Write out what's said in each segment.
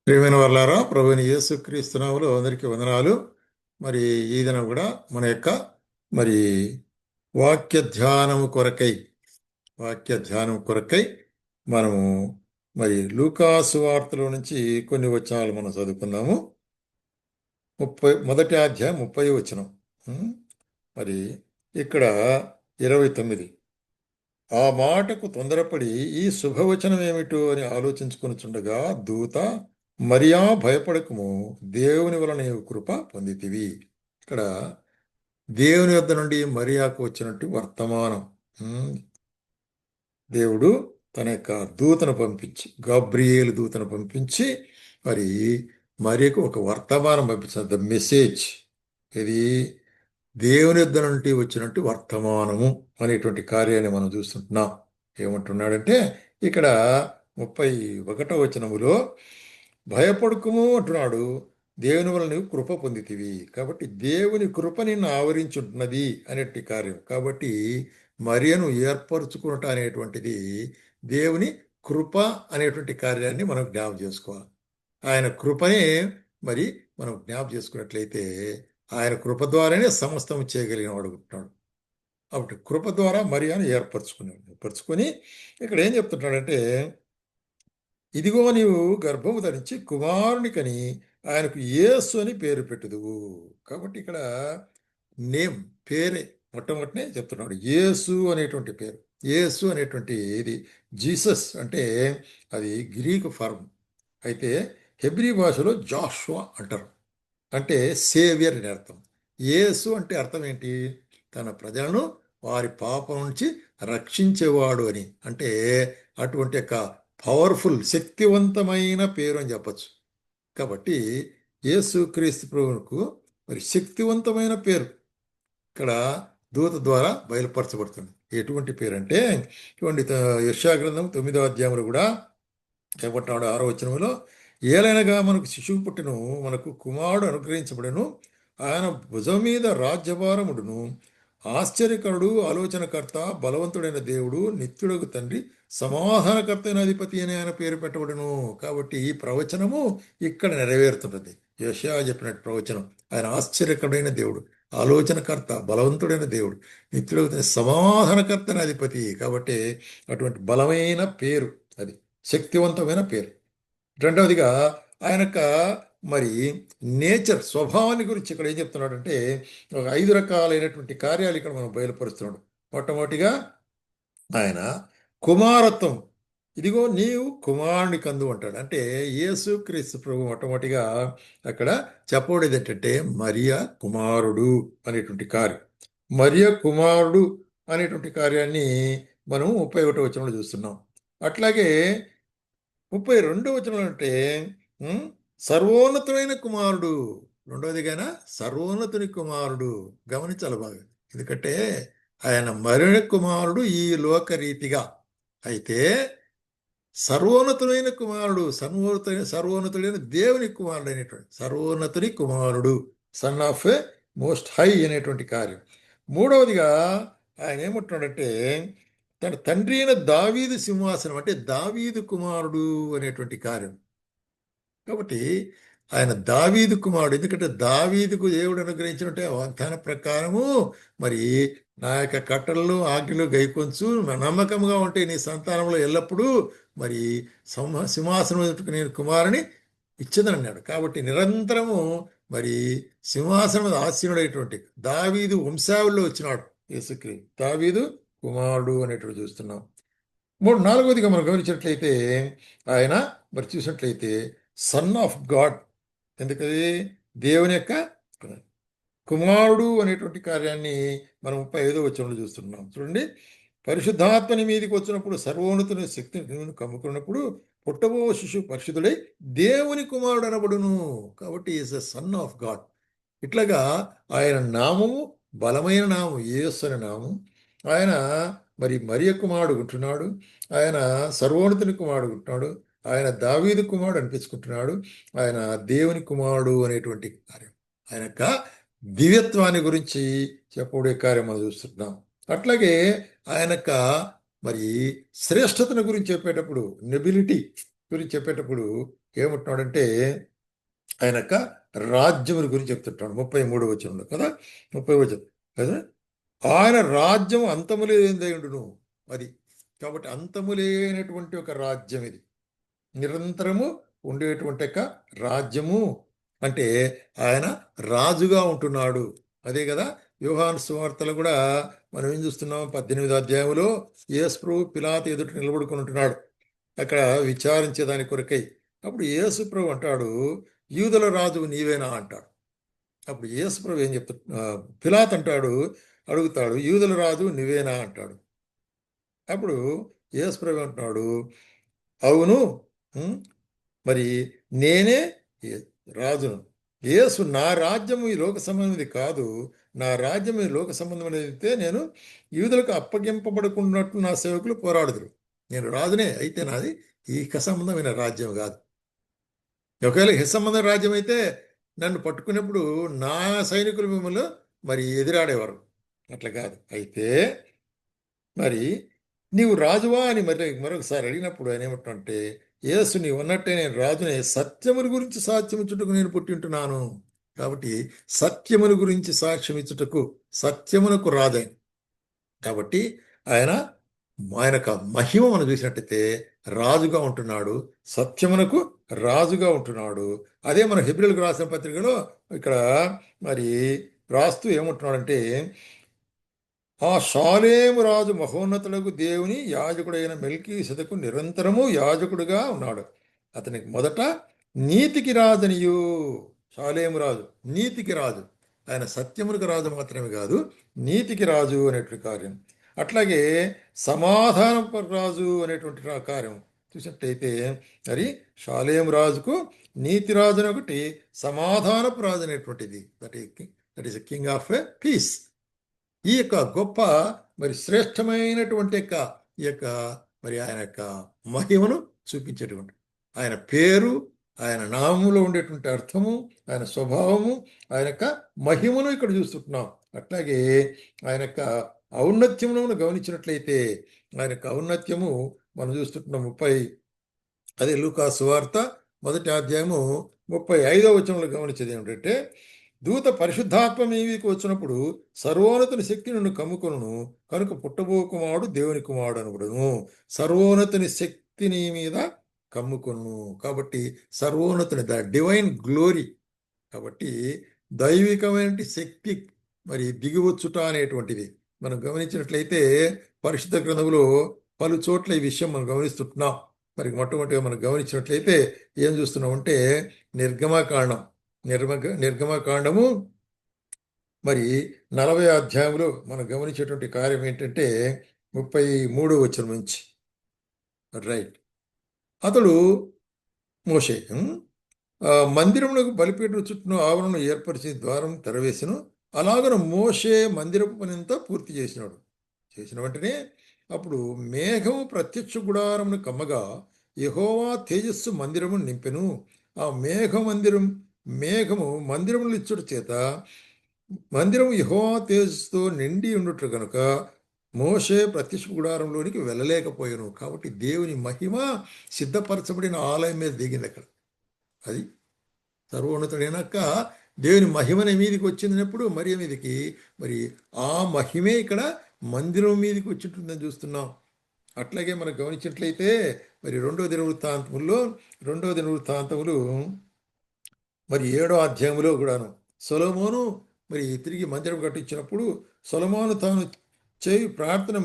ప్రియమైన వాళ్ళారా, ప్రభుని యేసుక్రీస్తు నామములో అందరికీ వందనాలు. మరి ఈ దినం కూడా మన యొక్క మరి వాక్య ధ్యానము కొరకై వాక్య ధ్యానం కొరకై మనము మరి లూకాసు వార్తలో నుంచి కొన్ని వచనాలు మనం చదువుకుందాము. మొదటి అధ్యాయం 30 వచనం. మరి ఇక్కడ 29. ఆ మాటకు తొందరపడి ఈ శుభవచనం ఏమిటో అని ఆలోచించుకొనుచుండగా దూత, మరియా భయపడకము, దేవుని వలన నీవు కృప పొందితివి. ఇక్కడ దేవుని వద్ద నుండి మరియాకు వచ్చినట్టు వర్తమానం. ఉమ్, దేవుడు తన యొక్క దూతను పంపించి, గాబ్రియేలు దూతను పంపించి మరి మరియకు ఒక వర్తమానం పంపించారు. The message. ఇది దేవుని యొద్ద నుండి వచ్చినట్టు వర్తమానము అనేటువంటి కార్యాన్ని మనం చూస్తుంటున్నాం. ఏమంటున్నాడంటే ఇక్కడ 31వ వచనములో భయపడుకుము అంటున్నాడు. దేవుని వల్ల నువ్వు కృప పొందితివి. కాబట్టి దేవుని కృప నిన్ను ఆవరించుంటున్నది అనేటి కార్యం. కాబట్టి మరియను ఏర్పరచుకున్నట అనేటువంటిది దేవుని కృప అనేటువంటి కార్యాన్ని మనం జ్ఞాపం చేసుకోవాలి. ఆయన కృపనే మరి మనం జ్ఞాపం చేసుకున్నట్లయితే ఆయన కృప ద్వారానే సమస్తం చేయగలిగిన వాడు ఉంటున్నాడు. కాబట్టి కృప ద్వారా మరియాను ఏర్పరచుకొని ఇక్కడ ఏం చెప్తుంటాడంటే, ఇదిగో నీవు గర్భము ధరించి కుమారుని కని ఆయనకు యేసు అని పేరు పెట్టుదువు. కాబట్టి ఇక్కడ నేమ్, పేరే మొట్టమొదటినే చెప్తున్నాడు. యేసు అనేటువంటి పేరు. యేసు అనేటువంటి ఇది జీసస్ అంటే అది గ్రీకు ఫార్మ్. అయితే హెబ్రీ భాషలో జాషువా అంటారు. అంటే సేవియర్ అని అర్థం. యేసు అంటే అర్థం ఏంటి? తన ప్రజలను వారి పాపం నుంచి రక్షించేవాడు అని. అంటే అటువంటి యొక్క పవర్ఫుల్, శక్తివంతమైన పేరు అని చెప్పచ్చు. కాబట్టి యేసు క్రీస్తు ప్రభువుకు మరి శక్తివంతమైన పేరు ఇక్కడ దూత ద్వారా బయలుపరచబడుతుంది. ఎటువంటి పేరు అంటే చూడండి, యెషయా గ్రంథం 9వ అధ్యాయంలో కూడా ఏమంటున్నాడు 6వ వచనంలో, ఏలైనగా మనకు శిశువు పుట్టెను, మనకు కుమారుడు అనుగ్రహించబడెను, ఆయన భుజం మీద రాజ్యభారముడును, ఆశ్చర్యకరుడు, ఆలోచనకర్త, బలవంతుడైన దేవుడు, నిత్యుడకు తండ్రి, సమాధానకర్త అయిన అధిపతి అని ఆయన పేరు పెట్టబడును. కాబట్టి ఈ ప్రవచనము ఇక్కడ నెరవేరుతున్నది. యెషయా చెప్పినట్టు ప్రవచనం. ఆయన ఆశ్చర్యకరుడైన దేవుడు, ఆలోచనకర్త, బలవంతుడైన దేవుడు, నిత్యుడకు సమాధానకర్త అయిన అధిపతి. కాబట్టి అటువంటి బలమైన పేరు, అది శక్తివంతమైన పేరు. రెండవదిగా ఆయన యొక్క మరి నేచర్, స్వభావాన్ని గురించి ఇక్కడ ఏం చెప్తున్నాడంటే ఒక 5 రకాలైనటువంటి కార్యాలు ఇక్కడ మనం బయలుపరుస్తున్నాడు. మొట్టమొదటిగా ఆయన కుమారత్వం. ఇదిగో నీవు కుమారుని కందు అంటాడు. అంటే యేసు క్రీస్తు ప్రభు మొట్టమొదటిగా అక్కడ చెప్పబడేది ఏంటంటే మరియా కుమారుడు అనేటువంటి కార్యం. మరియా కుమారుడు అనేటువంటి కార్యాన్ని మనం 31వ వచనంలో చూస్తున్నాం. అట్లాగే 32వ వచనంలో అంటే సర్వోన్నతుడైన కుమారుడు. రెండవదిగానా సర్వోన్నతుని కుమారుడు. గమనించాలి బాగా. ఎందుకంటే ఆయన మరణ కుమారుడు ఈ లోకరీతిగా అయితే, సర్వోన్నతుడైన కుమారుడు, సర్వోన్నతుడైన దేవుని కుమారుడు అనేటువంటి సర్వోన్నతుని కుమారుడు, son of a most high అనేటువంటి కార్యం. మూడవదిగా ఆయన ఏమంటున్నాడంటే తన తండ్రి అయిన దావీదు సింహాసనం, అంటే దావీదు కుమారుడు అనేటువంటి కార్యం. కాబట్టి ఆయన దావీదు కుమారుడు. ఎందుకంటే దావీదుకు దేవుడు అనుగ్రహించినట్టే వాగ్దాన ప్రకారము మరి నా యొక్క కట్టలలో ఆజ్ఞలు గైకొంచు, నమ్మకంగా ఉంటే నీ సంతానంలో ఎల్లప్పుడూ మరి సింహాసనం నేను కుమారుని ఇచ్చేదన్నాడు. కాబట్టి నిరంతరము మరి సింహాసనం ఆసీనుడైనటువంటి దావీదు వంశావళిలో వచ్చినాడు యేసుక్రీస్తు. దావీదు కుమారుడు అనేటువంటి చూస్తున్నాం. నాలుగవదిగా మనం గమనించినట్లయితే ఆయన మరి చూసినట్లయితే సన్ ఆఫ్ గాడ్. ఎందుకది దేవుని యొక్క కుమారుడు అనేటువంటి కార్యాన్ని మనం 35వ వచనంలో చూస్తున్నాం. చూడండి, పరిశుద్ధాత్మని మీదకి వచ్చినప్పుడు, సర్వోన్నతుని శక్తిని కమ్ముకున్నప్పుడు పుట్టబో శిశువు పరిశుద్ధుడై దేవుని కుమారుడు అనబడును. కాబట్టి is a son of God. ఇట్లాగా ఆయన నామము బలమైన నామం, యేసు అనే నామం. ఆయన మరి మరియ కుమారుడు ఉంటున్నాడు, ఆయన సర్వోన్నతుని కుమారుడు ఉంటున్నాడు, ఆయన దావీదు కుమారుడు అనిపించుకుంటున్నాడు, ఆయన దేవుని కుమారుడు అనేటువంటి కార్యం. ఆయన యొక్క దివ్యత్వాన్ని గురించి చెప్పబడే కార్యం మనం చూస్తున్నాం. అట్లాగే ఆయన యొక్క మరి శ్రేష్టతను గురించి చెప్పేటప్పుడు, నెబిలిటీ గురించి చెప్పేటప్పుడు ఏమంటున్నాడంటే ఆయన యొక్క రాజ్యముని గురించి చెప్తుంటాడు 33వ వచనంలో కదా. 30వ వచనం కదా. ఆయన రాజ్యం అంతము లేనిదయుండును. అది కాబట్టి అంతము లేనటువంటి ఒక రాజ్యం ఇది, నిరంతరము ఉండేటువంటి యొక్క రాజ్యము. అంటే ఆయన రాజుగా ఉంటున్నాడు. అదే కదా యోహాను సువార్తలు కూడా మనం ఏం చూస్తున్నాం, 18వ అధ్యాయంలో యేసు ప్రభు పిలాతు ఎదుట నిలబడుకుని ఉంటున్నాడు అక్కడ విచారించేదాని కొరకై. అప్పుడు యేసు ప్రభు అంటాడు, యూదుల రాజువు నీవేనా అంటాడు. అప్పుడు యేసు ప్రభు ఏం చెప్తా, పిలాతు అంటాడు, అడుగుతాడు, యూదుల రాజు నీవేనా అంటాడు. అప్పుడు యేసు ప్రభు అంటున్నాడు, అవును, ఉమ్, మరి నేనే రాజును. యేసు, నా రాజ్యము ఈ లోక సంబంధమైనది కాదు, నా రాజ్యం ఈ లోక సంబంధమైనది అయితే నేను యూదులకు అప్పగింపబడుకున్నట్టు నా సేవకులు పోరాడుదురు. నేను రాజునే, అయితే నాది ఈ సంబంధమైన రాజ్యం కాదు. ఒకవేళ సంబంధ రాజ్యం అయితే నన్ను పట్టుకున్నప్పుడు నా సైనికులు మిమ్మల్ని మరి ఎదురాడేవారు. అట్లా కాదు. అయితే మరి నీవు రాజువా అని మరొకసారి అడిగినప్పుడు ఆయన ఏమంటుంటే, యేసు నీవు ఉన్నట్టే నేను రాజునే, సత్యముని గురించి సాక్ష్యం ఇచ్చుటకు నేను పుట్టి ఉంటున్నాను. కాబట్టి సత్యముని గురించి సాక్ష్యం ఇచ్చుటకు, సత్యమునకు రాజైన కాబట్టి ఆయన ఆయనకు మహిమ మనం చూసినట్టయితే రాజుగా ఉంటున్నాడు, సత్యమునకు రాజుగా ఉంటున్నాడు. అదే మన హెబ్రీయులకు రాసిన పత్రికలో ఇక్కడ మరి రాస్తూ ఏమంటున్నాడంటే, ఆ షాలేము రాజు మహోన్నతులకు దేవుని యాజకుడైన మెల్కీసెదెకు నిరంతరము యాజకుడుగా ఉన్నాడు. అతనికి మొదట నీతికి రాజనియు. షాలేము రాజు నీతికి రాజు, ఆయన సత్యములకు రాజు మాత్రమే కాదు, నీతికి రాజు అనేటువంటి కార్యం. అట్లాగే సమాధాన రాజు అనేటువంటి కార్యం చూసినట్టయితే మరి షాలేము రాజుకు నీతి రాజు అని ఒకటి, సమాధానపు రాజు అనేటువంటిది, that is king of piece. ఈ యొక్క గొప్ప మరి శ్రేష్టమైనటువంటి యొక్క ఈ యొక్క మరి ఆయన యొక్క మహిమను చూపించేటువంటి ఆయన పేరు, ఆయన నామములో ఉండేటువంటి అర్థము, ఆయన స్వభావము, ఆయన యొక్క మహిమను ఇక్కడ చూస్తుంటున్నాం. అట్లాగే ఆయన యొక్క ఔన్నత్యమును గమనించినట్లయితే ఆయన యొక్క ఔన్నత్యము మనం చూస్తుంటున్నాం. అదే లూకా సువార్త 1వ అధ్యాయము 35వ వచనంలో గమనించేది ఏమిటంటే, దూత పరిశుద్ధాత్మ మీదికి వచ్చినప్పుడు సర్వోన్నతుని శక్తి నుండి కమ్ముకొను, కనుక పుట్టబో కుమారుడు దేవుని కుమారుడు అనబడును. సర్వోన్నతుని శక్తి నీ మీద కమ్ముకొను. కాబట్టి సర్వోన్నతుని ద డివైన్ గ్లోరీ, కాబట్టి దైవికమైన శక్తి మరి దిగివచ్చుట అనేటువంటిది మనం గమనించినట్లయితే పరిశుద్ధ గ్రంథంలో పలు చోట్ల ఈ విషయం మనం గమనిస్తుంటున్నాం. మరి మొట్టమొదటిగా మనం గమనించినట్లయితే ఏం చూస్తున్నామంటే నిర్గమకాండం, నిర్గమకాండము మరి 40వ అధ్యాయంలో మనం గమనించేటువంటి కార్యం ఏంటంటే 33వ వచనం నుంచి రైట్. అతడు మోషే మందిరమునకు బలిపీఠం చుట్టూ ఆవరణను ఏర్పరిచి ద్వారం తెరవేసెను. అలాగన మోషే మందిరపు పనింతా పూర్తి చేసినాడు. చేసిన వెంటనే అప్పుడు మేఘము ప్రత్యక్ష గుడారమును కమ్మగా యెహోవా తేజస్సు మందిరము నింపెను. ఆ మేఘము మందిరములు ఇచ్చుట చేత మందిరము యెహోవా తేజస్సుతో నిండి ఉండుట కనుక మోషే ప్రత్యక్ష గుడారంలోనికి వెళ్ళలేకపోయాను. కాబట్టి దేవుని మహిమ సిద్ధపరచబడిన ఆలయం మీద దిగింది అక్కడ. అది సర్వోన్నతుడైనాక దేవుని మహిమని మీదకి వచ్చినప్పుడు మరియ మీదకి మరి ఆ మహిమే ఇక్కడ మందిరం మీదకి వచ్చింటుందని చూస్తున్నాం. అట్లాగే మనం గమనించినట్లయితే మరి రెండవ దినవృత్తాంతములు మరి 7వ అధ్యాయంలో కూడాను సొలొమోను మరి తిరిగి మందిరం కట్టించినప్పుడు సొలొమోను తాను చేయి ప్రార్థన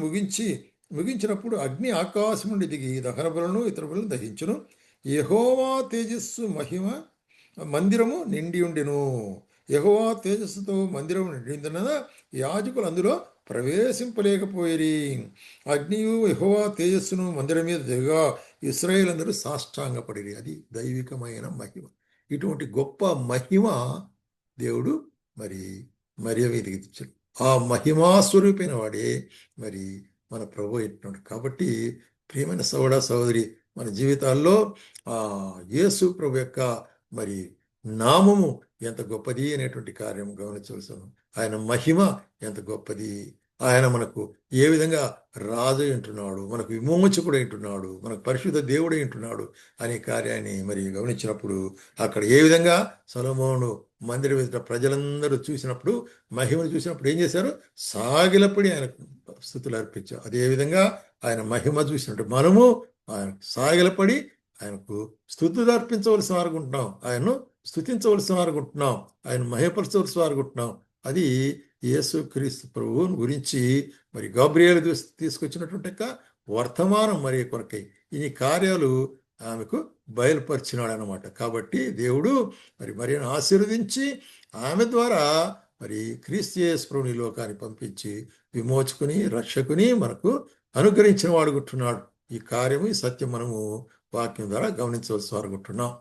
ముగించినప్పుడు అగ్ని ఆకాశం నుండి దిగి దహన బలులను ఇతర బలులను దహించును. యెహోవా తేజస్సు మహిమ మందిరము నిండి ఉండెను. యెహోవా తేజస్సుతో మందిరము నిండిన యాజకులు అందులో ప్రవేశింపలేకపోయిరి. అగ్నియు యెహోవా తేజస్సును మందిరం మీద దిగగా ఇశ్రాయేలు అందరూ సాష్టాంగపడిరి. అది దైవికమైన మహిమ. ఇటువంటి గొప్ప మహిమ దేవుడు మరి మరియ మీదకి తెచ్చాడు. ఆ మహిమాస్వరూపైన వాడే మరి మన ప్రభు అయినటువంటి. కాబట్టి ప్రియమైన సోదరి మన జీవితాల్లో ఆ యేసు ప్రభు యొక్క మరి నామము ఎంత గొప్పది అనేటువంటి కార్యం గమనించవలసిన, ఆయన మహిమ ఎంత గొప్పది, ఆయన మనకు ఏ విధంగా రాజు అంటున్నాడు, మనకు విమోచకుడు అంటున్నాడు, మనకు పరిశుద్ధ దేవుడు అంటున్నాడు అనే కార్యాన్ని మరి గమనించినప్పుడు అక్కడ ఏ విధంగా సొలొమోను మందిరం ఎదుట ప్రజలందరూ చూసినప్పుడు, మహిమను చూసినప్పుడు ఏం చేశారు? సాగిలపడి ఆయనకు స్తుతులు అర్పించారు. అదేవిధంగా ఆయన మహిమ చూసినట్టు మనము ఆయన సాగిలపడి ఆయనకు స్తుతులు అర్పించవలసిన వారు ఉంటున్నాం, ఆయన్ను స్తుతించవలసిన వారు ఉంటున్నాం, ఆయన మహిమపరచవలసిన వారు ఉంటున్నాం. అది యేసుక్రీస్తు ప్రభువుని గురించి మరి గాబ్రియేలు తీసుకొచ్చినటువంటి యొక్క వర్తమానం మరి కొరకై ఈ కార్యాలు ఆమెకు బయలుపరిచినాడు అనమాట. కాబట్టి దేవుడు మరి మరియను ఆశీర్వదించి ఆమె ద్వారా మరి క్రీస్తు యేసు ప్రభుని ఈ లోకాన్ని పంపించి విమోచుకుని రక్షకుని మనకు అనుగ్రహించిన వాడుకుంటున్నాడు. ఈ కార్యము ఈ సత్యం మనము వాక్యం ద్వారా గమనించవలసి వాడుకుంటున్నాం.